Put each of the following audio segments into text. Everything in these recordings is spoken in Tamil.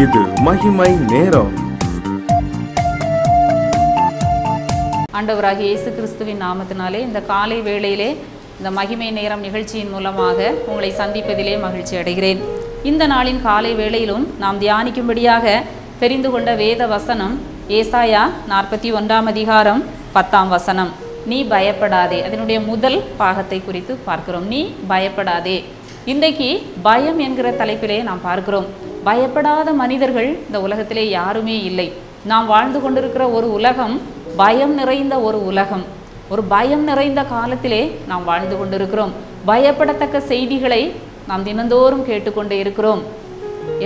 இது மகிமை நேரம். ஆண்டவராகிய இயேசு கிறிஸ்துவின் நாமத்தினாலே இந்த காலை வேளையிலே இந்த மகிமை நேரம் நிகழ்ச்சியின் மூலமாக உங்களை சந்திப்பதிலே மகிழ்ச்சி அடைகிறேன். இந்த நாளின் காலை வேளையிலும் நாம் தியானிக்கும்படியாக தெரிந்து கொண்ட வேத வசனம் ஏசாயா 41 அதிகாரம் 10 வசனம். நீ பயப்படாதே. அதனுடைய முதல் பாகத்தை குறித்து பார்க்கிறோம். நீ பயப்படாதே. இன்றைக்கு பயம் என்கிற தலைப்பிலே நாம் பார்க்கிறோம். பயப்படாத மனிதர்கள் இந்த உலகத்திலே யாருமே இல்லை. நாம் வாழ்ந்து கொண்டிருக்கிற ஒரு உலகம் பயம் நிறைந்த ஒரு உலகம். ஒரு பயம் நிறைந்த காலத்திலே நாம் வாழ்ந்து கொண்டிருக்கிறோம். பயப்படத்தக்க செய்திகளை நாம் தினந்தோறும் கேட்டுக்கொண்டே இருக்கிறோம்.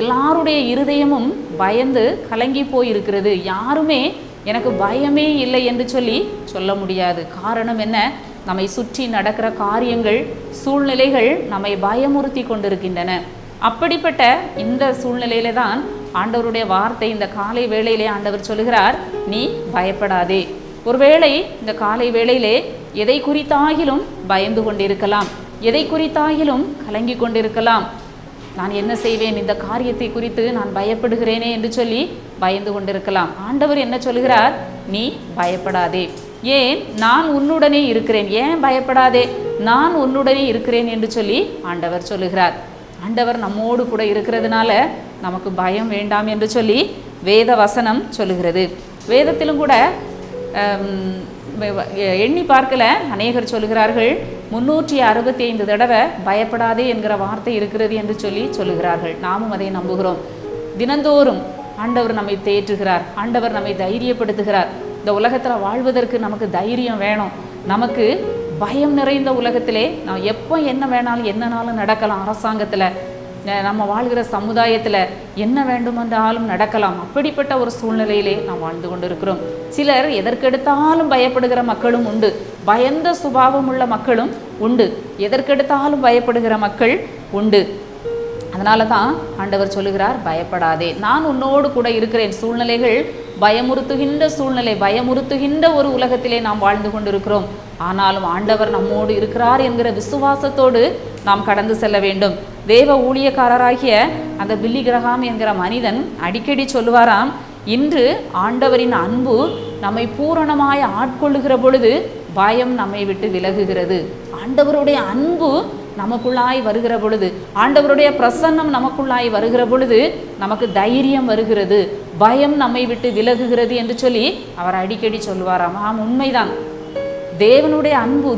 எல்லாருடைய இருதயமும் பயந்து கலங்கி போயிருக்கிறது. யாருமே எனக்கு பயமே இல்லை என்று சொல்ல முடியாது. காரணம் என்ன? நம்மை சுற்றி நடக்கிற காரியங்கள், சூழ்நிலைகள் நம்மை பயமுறுத்தி கொண்டிருக்கின்றன. அப்படிப்பட்ட இந்த சூழ்நிலையில தான் ஆண்டவருடைய வார்த்தை இந்த காலை வேளையிலே ஆண்டவர் சொல்லுகிறார், நீ பயப்படாதே. ஒருவேளை இந்த காலை வேளையிலே எதை குறித்தாகிலும் பயந்து கொண்டிருக்கலாம், எதை குறித்தாகிலும் கலங்கி கொண்டிருக்கலாம். நான் என்ன செய்வேன், இந்த காரியத்தை குறித்து நான் பயப்படுகிறேனே என்று சொல்லி பயந்து கொண்டிருக்கலாம். ஆண்டவர் என்ன சொல்லுகிறார்? நீ பயப்படாதே. ஏன்? நான் உன்னுடனே இருக்கிறேன். ஏன் பயப்படாதே? நான் உன்னுடனே இருக்கிறேன் என்று சொல்லி ஆண்டவர் சொல்லுகிறார். ஆண்டவர் நம்மோடு கூட இருக்கிறதுனால நமக்கு பயம் வேண்டாம் என்று சொல்லி வேத வசனம் சொல்லுகிறது. வேதத்திலும் கூட எண்ணி பார்க்கல அநேகர் சொல்லுகிறார்கள், 365 தடவை பயப்படாதே என்கிற வார்த்தை இருக்கிறது என்று சொல்லுகிறார்கள். நாமும் அதை நம்புகிறோம். தினந்தோறும் ஆண்டவர் நம்மை தேற்றுகிறார். ஆண்டவர் நம்மை தைரியப்படுத்துகிறார். இந்த உலகத்தில் வாழ்வதற்கு நமக்கு தைரியம் வேணும். நமக்கு பயம் நிறைந்த உலகத்திலே நான் எப்போ என்ன வேணாலும் என்னனாலும் நடக்கலாம். அரசாங்கத்தில், நம்ம வாழ்கிற சமுதாயத்தில் என்ன வேண்டுமென்றாலும் நடக்கலாம். அப்படிப்பட்ட ஒரு சூழ்நிலையிலே நாம் வாழ்ந்து கொண்டிருக்கிறோம். சிலர் எதற்கெடுத்தாலும் பயப்படுகிற மக்களும் உண்டு. பயந்த சுபாவம் உள்ள மக்களும் உண்டு. எதற்கெடுத்தாலும் பயப்படுகிற மக்கள் உண்டு. அதனால தான் ஆண்டவர் சொல்லுகிறார், பயப்படாதே, நான் உன்னோடு கூட இருக்கிறேன். சூழ்நிலைகள் பயமுறுத்துகின்ற சூழ்நிலை, பயமுறுத்துகின்ற ஒரு உலகத்திலே நாம் வாழ்ந்து கொண்டிருக்கிறோம். ஆனாலும் ஆண்டவர் நம்மோடு இருக்கிறார் என்கிற விசுவாசத்தோடு நாம் கடந்து செல்ல வேண்டும். தேவ ஊழியக்காரராகிய அந்த பில்லி கிரஹாம் என்கிற மனிதன் அடிக்கடி சொல்லுவாராம், இன்று ஆண்டவரின் அன்பு நம்மை பூரணமாய் ஆட்கொள்ளுகிற பொழுது பயம் நம்மை விட்டு விலகுகிறது. ஆண்டவருடைய அன்பு நமக்குள்ளாய் வருகிற பொழுது, ஆண்டவருடைய பிரசன்னம் நமக்குள்ளாய் வருகிற பொழுது நமக்கு தைரியம் வருகிறது, பயம் நம்மை விட்டு விலகுகிறது என்று சொல்லி அவர் அடிக்கடி சொல்லுவாராம். ஆம், உண்மைதான். தேவனுடைய அன்பு,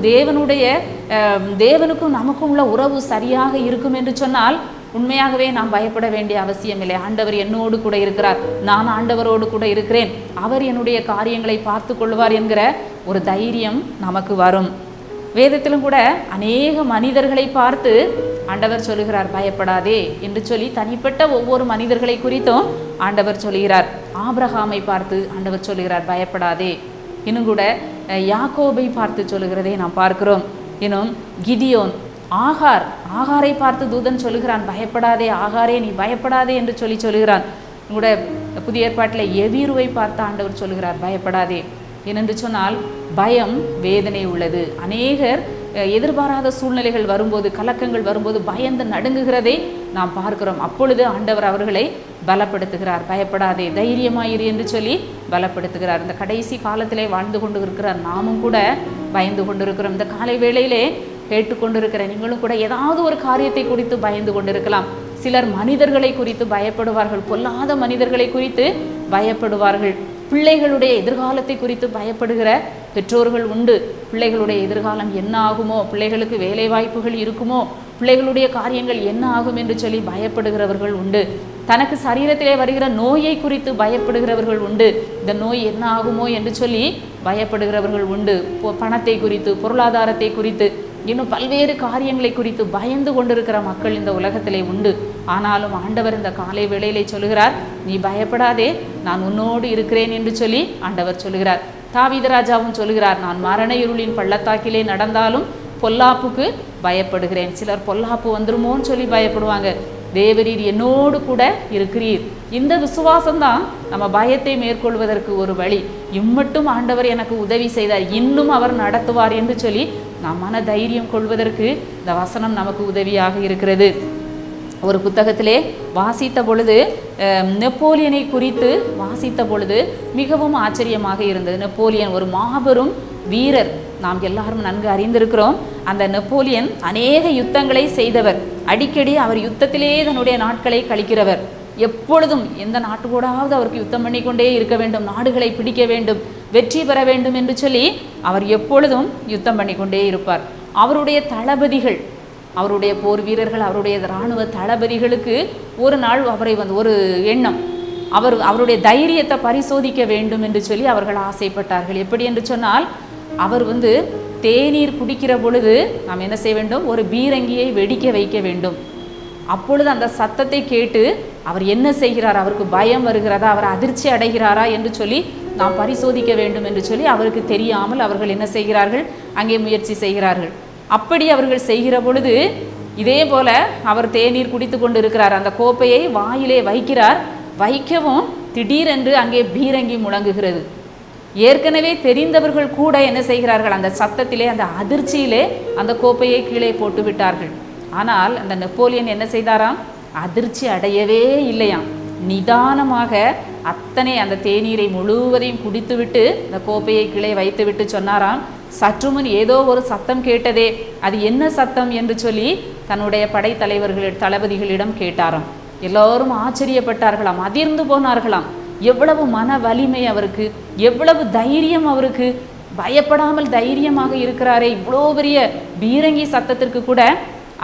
தேவனுக்கும் நமக்கும் உள்ள உறவு சரியாக இருக்கும் என்று சொன்னால் உண்மையாகவே நாம் பயப்பட வேண்டிய அவசியம் இல்லை. ஆண்டவர் என்னோடு கூட இருக்கிறார், நான் ஆண்டவரோடு கூட இருக்கிறேன், அவர் என்னுடைய காரியங்களை பார்த்து கொள்வார் என்கிற ஒரு தைரியம் நமக்கு வரும். வேதத்திலும் கூட அநேக மனிதர்களை பார்த்து ஆண்டவர் சொல்லுகிறார், பயப்படாதே என்று சொல்லி தனிப்பட்ட ஒவ்வொரு மனிதர்களை குறித்தும் ஆண்டவர் சொல்லுகிறார். ஆபிரகாமை பார்த்து ஆண்டவர் சொல்லுகிறார், பயப்படாதே. இன்னும் கூட யாக்கோபை பார்த்து சொல்லுகிறதை நாம் பார்க்கிறோம். இன்னும் கிதியோன், ஆகாரை பார்த்து தூதன் சொல்லுகிறான், பயப்படாதே ஆகாரே, நீ பயப்படாதே என்று சொல்லுகிறான். கூட புதிய ஏற்பாட்டில் எவீருவை பார்த்து ஆண்டவர் சொல்லுகிறார், பயப்படாதே. ஏனென்று சொன்னால் பயம் வேதனை உள்ளது. அநேகர் எதிர்பாராத சூழ்நிலைகள் வரும்போது, கலக்கங்கள் வரும்போது பயந்து நடுங்குகிறதை நாம் பார்க்கிறோம். அப்பொழுது ஆண்டவர் அவர்களை பலப்படுத்துகிறார். பயப்படாதே, தைரியமாயிரு என்று சொல்லி பலப்படுத்துகிறார். இந்த கடைசி காலத்திலே வாழ்ந்து கொண்டு இருக்கிறார். நாமும் கூட பயந்து கொண்டிருக்கிறோம். இந்த காலை வேளையிலே கேட்டுக்கொண்டிருக்கிற நீங்களும் கூட ஏதாவது ஒரு காரியத்தை குறித்து பயந்து கொண்டிருக்கலாம். சிலர் மனிதர்களை குறித்து பயப்படுவார்கள், பொல்லாத மனிதர்களை குறித்து பயப்படுவார்கள். பிள்ளைகளுடைய எதிர்காலத்தை குறித்து பயப்படுகிற பெற்றோர்கள் உண்டு. பிள்ளைகளுடைய எதிர்காலம் என்ன ஆகுமோ, பிள்ளைகளுக்கு வேலை வாய்ப்புகள் இருக்குமோ, பிள்ளைகளுடைய காரியங்கள் என்ன ஆகும் என்று சொல்லி பயப்படுகிறவர்கள் உண்டு. தனக்கு சரீரத்திலே வருகிற நோயை குறித்து பயப்படுகிறவர்கள் உண்டு. இந்த நோய் என்ன ஆகுமோ என்று சொல்லி பயப்படுகிறவர்கள் உண்டு. பணத்தை குறித்து, பொருளாதாரத்தை குறித்து, இன்னும் பல்வேறு காரியங்களை குறித்து பயந்து கொண்டிருக்கிற மக்கள் இந்த உலகத்திலே உண்டு. ஆனாலும் ஆண்டவர் இந்த காலை வேளையிலே சொல்லுகிறார், நீ பயப்படாதே, நான் உன்னோடு இருக்கிறேன் என்று சொல்லி ஆண்டவர் சொல்லுகிறார். தாவீது ராஜாவும் சொல்லுகிறார், நான் மரண இருளின் பள்ளத்தாக்கிலே நடந்தாலும் பொல்லாப்புக்கு பயப்படுகிறேன். சிலர் பொல்லாப்பு வந்துருமோன்னு சொல்லி பயப்படுவாங்க. தேவரீர் என்னோடு கூட இருக்கிறீர். இந்த விசுவாசம்தான் நம்ம பயத்தை மேற்கொள்வதற்கு ஒரு வழி. இம்மட்டும் ஆண்டவர் எனக்கு உதவி செய்தார், இன்னும் அவர் நடத்துவார் என்று சொல்லி நாம் மன தைரியம் கொள்வதற்கு இந்த வசனம் நமக்கு உதவியாக இருக்கிறது. ஒரு புத்தகத்திலே வாசித்த பொழுது நெப்போலியனை குறித்து வாசித்த பொழுது மிகவும் ஆச்சரியமாக இருந்தது. நெப்போலியன் ஒரு மாபெரும் வீரர், நாம் எல்லாரும் நன்கு அறிந்திருக்கிறோம். அந்த நெப்போலியன் அநேக யுத்தங்களை செய்தவர், அடிக்கடி அவர் யுத்தத்திலே தன்னுடைய நாட்களை கழிக்கிறவர். எப்பொழுதும் எந்த நாட்டு கூடாவது அவருக்கு யுத்தம் பண்ணி கொண்டே இருக்க வேண்டும், நாடுகளை பிடிக்க வேண்டும், வெற்றி பெற வேண்டும் என்று சொல்லி அவர் எப்பொழுதும் யுத்தம் பண்ணி கொண்டே இருப்பார். அவருடைய தளபதிகள், அவருடைய போர் வீரர்கள், அவருடைய இராணுவ தளபதிகளுக்கு ஒரு நாள் அவரை ஒரு எண்ணம், அவருடைய தைரியத்தை பரிசோதிக்க வேண்டும் என்று சொல்லி அவர்கள் ஆசைப்பட்டார்கள். எப்படி என்று சொன்னால், அவர் தேநீர் குடிக்கிற பொழுது நாம் என்ன செய்ய வேண்டும், ஒரு பீரங்கியை வெடிக்க வைக்க வேண்டும். அப்பொழுது அந்த சத்தத்தை கேட்டு அவர் என்ன செய்கிறார், அவருக்கு பயம் வருகிறதா, அவர் அதிர்ச்சி அடைகிறாரா என்று சொல்லி நாம் பரிசோதிக்க வேண்டும் என்று சொல்லி அவருக்கு தெரியாமல் அவர்கள் என்ன செய்கிறார்கள், அங்கே முயற்சி செய்கிறார்கள். அப்படி அவர்கள் செய்கிற பொழுது இதே போல அவர் தேநீர் குடித்து கொண்டு இருக்கிறார். அந்த கோப்பையை வாயிலே வைக்கிறார். வைக்கவும் திடீரென்று அங்கே பீரங்கி முழங்குகிறது. ஏற்கனவே தெரிந்தவர்கள் கூட என்ன செய்கிறார்கள், அந்த சத்தத்திலே, அந்த அதிர்ச்சியிலே அந்த கோப்பையை கீழே போட்டு விட்டார்கள். ஆனால் அந்த நெப்போலியன் என்ன செய்தாராம், அதிர்ச்சி அடையவே இல்லையாம். நிதானமாக அத்தனை அந்த தேநீரை முழுவதையும் குடித்துவிட்டு அந்த கோப்பையை கீழே வைத்துவிட்டு சொன்னாராம், சற்றுமுன் ஏதோ ஒரு சத்தம் கேட்டதே, அது என்ன சத்தம் என்று சொல்லி தன்னுடைய தளபதிகளிடம் கேட்டாராம். எல்லோரும் ஆச்சரியப்பட்டார்களாம், அதிர்ந்து போனார்களாம். எவ்வளவு மன வலிமை அவருக்கு, எவ்வளவு தைரியம் அவருக்கு, பயப்படாமல் தைரியமாக இருக்கிறாரே, இவ்வளோ பெரிய பீரங்கி சத்தத்திற்கு கூட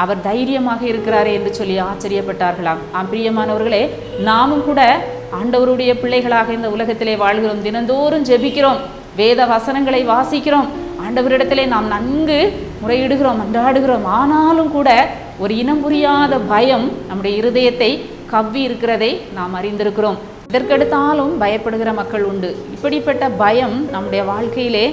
அவர் தைரியமாக இருக்கிறாரே என்று சொல்லி ஆச்சரியப்பட்டார்களாம். பிரியமானவர்களே, நாமும் கூட ஆண்டவருடைய பிள்ளைகளாக இந்த உலகத்திலே வாழ்கிறோம். தினந்தோறும் ஜெபிக்கிறோம், வேத வசனங்களை வாசிக்கிறோம், ஆண்டவரிடத்திலே நாம் நன்கு முறையிடுகிறோம், மன்றாடுகிறோம். ஆனாலும் கூட ஒரு இனம் புரியாத பயம் நம்முடைய இருதயத்தை கவ்வி இருக்கிறதை நாம் அறிந்திருக்கிறோம். இதற்கெடுத்தாலும் பயப்படுகிற மக்கள் உண்டு. இப்படிப்பட்ட பயம் நம்முடைய வாழ்க்கையிலே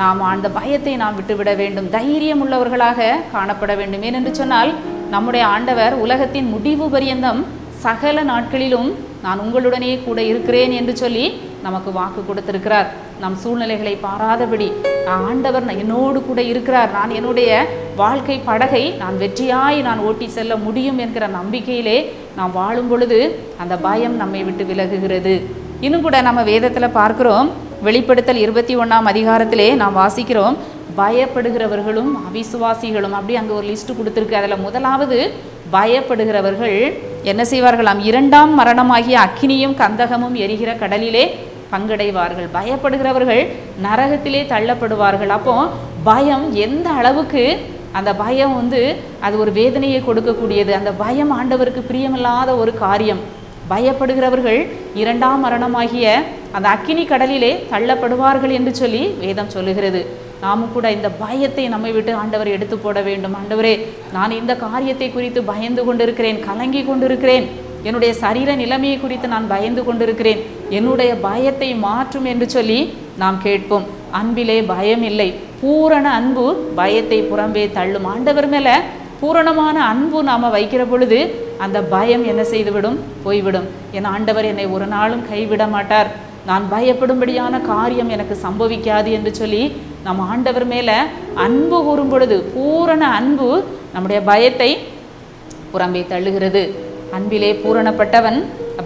நாம் அந்த பயத்தை நாம் விட்டுவிட வேண்டும், தைரியம் உள்ளவர்களாக காணப்பட வேண்டும். ஏனென்று சொன்னால், நம்முடைய ஆண்டவர் உலகத்தின் முடிவு பரியந்தம் சகல நாட்களிலும் நான் உங்களுடனே கூட இருக்கிறேன் என்று சொல்லி நமக்கு வாக்கு கொடுத்திருக்கிறார். நம் சூழ்நிலைகளை பாராதபடி ஆண்டவர் என்னோடு கூட இருக்கிறார், நான் என்னுடைய வாழ்க்கை படகை நான் வெற்றியாய் நான் ஓட்டி செல்ல முடியும் என்கிற நம்பிக்கையிலே நாம் வாழும் பொழுது அந்த பயம் நம்மை விட்டு விலகுகிறது. இன்னும் கூட நம்ம வேதத்தில் பார்க்கிறோம், வெளிப்படுத்தல் 21ஆம் அதிகாரத்திலே நாம் வாசிக்கிறோம், பயப்படுகிறவர்களும் அவிசுவாசிகளும், அப்படி அங்கே ஒரு லிஸ்ட் கொடுத்துருக்கு. அதில் முதலாவது பயப்படுகிறவர்கள் என்ன செய்வார்களாம், 2ஆம் மரணமாகிய அக்கினியும் கந்தகமும் எரிகிற கடலிலே பங்கடைவார்கள். பயப்படுகிறவர்கள் நரகத்திலே தள்ளப்படுவார்கள். அப்போ பயம் எந்த அளவுக்கு, அந்த பயம் அது ஒரு வேதனையை கொடுக்கக்கூடியது. அந்த பயம் ஆண்டவருக்கு பிரியமில்லாத ஒரு காரியம். பயப்படுகிறவர்கள் 2ஆம் மரணமாகிய அந்த அக்கினி கடலிலே தள்ளப்படுவார்கள் என்று சொல்லி வேதம் சொல்லுகிறது. நாமும் கூட இந்த பயத்தை நம்மை விட்டு ஆண்டவர் எடுத்து போட வேண்டும். ஆண்டவரே, நான் இந்த காரியத்தை குறித்து பயந்து கொண்டிருக்கிறேன், கலங்கி கொண்டிருக்கிறேன், என்னுடைய சரீர நிலைமையை குறித்து நான் பயந்து கொண்டிருக்கிறேன், என்னுடைய பயத்தை மாற்றும் என்று சொல்லி நாம் கேட்போம். அன்பிலே பயம் இல்லை, பூரண அன்பு பயத்தை புறம்பே தள்ளும். ஆண்டவர் மேலே பூரணமான அன்பு நாம் வைக்கிற பொழுது அந்த பயம் என்ன செய்துவிடும், போய்விடும். என் ஆண்டவர் என்னை ஒரு நாளும் கைவிட மாட்டார், நான் பயப்படும்படியான காரியம் எனக்கு சம்பவிக்காது என்று சொல்லி நம் ஆண்டவர் மேலே அன்பு கூறும் பொழுது பூரண அன்பு நம்முடைய பயத்தை புறம்பே தள்ளுகிறது. அன்பிலே பூரணப்பட்டவன்,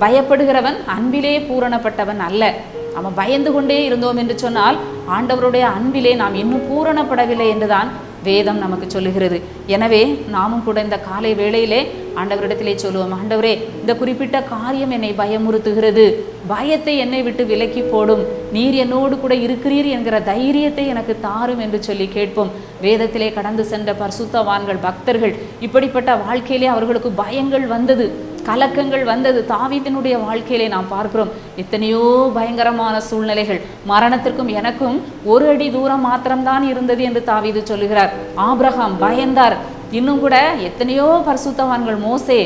பயப்படுகிறவன் அன்பிலே பூரணப்பட்டவன் அல்ல. நம்ம பயந்து கொண்டே இருந்தோம் என்று சொன்னால் ஆண்டவருடைய அன்பிலே நாம் இன்னும் பூரணப்படவில்லை என்றுதான் வேதம் நமக்கு சொல்லுகிறது. எனவே நாமும் கூட இந்த காலை வேளையிலே ஆண்டவரிடத்திலே சொல்லுவோம், ஆண்டவரே, இந்த குறிப்பிட்ட காரியம் என்னை பயமுறுத்துகிறது, பயத்தை என்னை விட்டு விலக்கி போடும், நீர் என்னோடு கூட இருக்கிறீர் என்கிற தைரியத்தை எனக்கு தாரும் என்று சொல்லி கேட்போம். வேதத்திலே கடந்து சென்ற பரிசுத்தவான்கள், பக்தர்கள், இப்படிப்பட்ட வாழ்க்கையிலே அவர்களுக்கு பயங்கள் வந்தது, கலக்கங்கள் வந்தது. தாவீதினுடைய வாழ்க்கையிலே நாம் பார்க்கிறோம், எத்தனையோ பயங்கரமான சூழ்நிலைகள், மரணத்திற்கும் எனக்கும் ஒரு அடி தூரம் மாத்திரம்தான் இருந்தது என்று தாவீது சொல்லுகிறார். ஆபிரகாம் பயந்தார். இன்னும் கூட எத்தனையோ பரிசுத்தவான்கள், மோசே,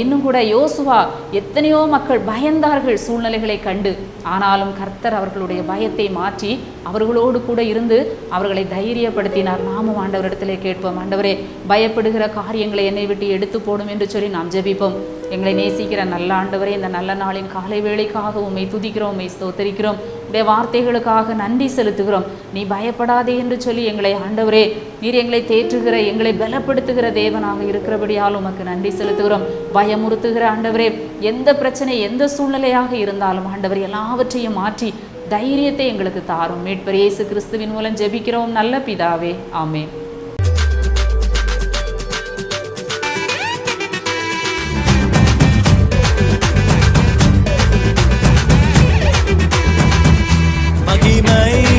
இன்னும் கூட யோசுவா, எத்தனையோ மக்கள் பயந்தார்கள் சூழ்நிலைகளை கண்டு. ஆனாலும் கர்த்தர் அவர்களுடைய பயத்தை மாற்றி அவர்களோடு கூட இருந்து அவர்களை தைரியப்படுத்தினார். நாமும் ஆண்டவரிடத்திலே கேட்போம், ஆண்டவரே, பயப்படுகிற காரியங்களை என்னை விட்டு எடுத்து போடும் என்று சொல்லி நாம் ஜெபிப்போம். எங்களை நேசிக்கிற நல்ல ஆண்டவரே, இந்த நல்ல நாளின் காலை வேளைக்காக உம்மை துதிக்கிறோம், உம்மை ஸ்தோத்தரிக்கிறோம். உடைய வார்த்தைகளுக்காக நன்றி செலுத்துகிறோம். நீ பயப்படாதே என்று சொல்லி எங்களை ஆண்டவரே நீர் எங்களை தேற்றுகிற, எங்களை பலப்படுத்துகிற தேவனாக இருக்கிறபடியால் உமக்கு நன்றி செலுத்துகிறோம். பயமுறுத்துகிற ஆண்டவரே, எந்த பிரச்சனை எந்த சூழ்நிலையாக இருந்தாலும் ஆண்டவர் எல்லாவற்றையும் மாற்றி தைரியத்தை எங்களுக்கு தாரும். மீட்பர் இயேசு கிறிஸ்துவின் மூலம் ஜெபிக்கிறோம் நல்ல பிதாவே, ஆமென். மகிமை